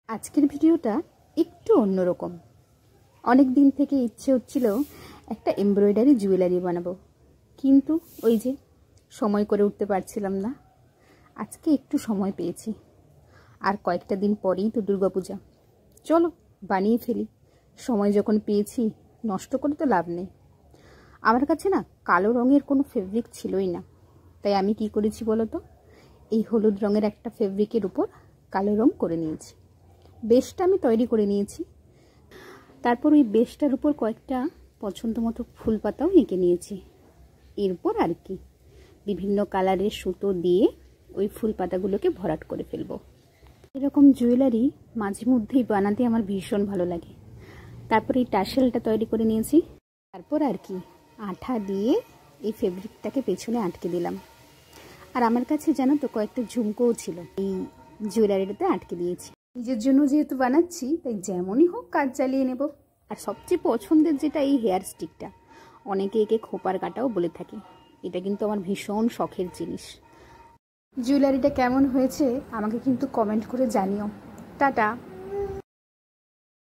আজকের ভিডিওটা একটু অন্যরকম। অনেক দিন থেকে ইচ্ছে হচ্ছিল একটা এমব্রয়ডারি জুয়েলারি বানাবো, কিন্তু ওই যে সময় করে উঠতে পারছিলাম না। আজকে একটু সময় পেয়েছি, আর কয়েকটা দিন পরেই তো দুর্গাপূজা। চলো বানিয়ে ফেলি। সময় যখন পেয়েছি নষ্ট করে তো লাভ নেই। আমার কাছে না কালো রঙের কোনো ফেব্রিক ছিলই না, তাই আমি কি করেছি বলো তো, এই হলুদ রঙের একটা ফেব্রিকের উপর কালো রঙ করে নিয়েছি। বেশটা আমি তৈরি করে নিয়েছি, তারপর ওই বেশটার উপর কয়েকটা পছন্দ মতো ফুল পাতাও এঁকে নিয়েছি। এরপর আর কি বিভিন্ন কালারের সুতো দিয়ে ওই ফুল পাতাগুলোকে ভরাট করে ফেলবো। এরকম জুয়েলারি মাঝে মধ্যেই বানাতে আমার ভীষণ ভালো লাগে। তারপর এই টাসেলটা তৈরি করে নিয়েছি। তারপর আর কি আঠা দিয়ে এই ফেব্রিকটাকে পেছনে আটকে দিলাম। আর আমার কাছে জানো তো কয়েকটা ঝুমকোও ছিল, এই জুয়েলারিটাতে আটকে দিয়েছি। নিজের জন্য যেহেতু বানাচ্ছি তাই যেমনই হোক কাজ চালিয়ে নেব। আর সবচেয়ে পছন্দের যেটা এই হেয়ার স্টিকটা, অনেকে একে খোপার কাটাও বলে থাকে। এটা কিন্তু আমার ভীষণ শখের জিনিস। জুয়েলারিটা কেমন হয়েছে আমাকে কিন্তু কমেন্ট করে জানিও। টাটা।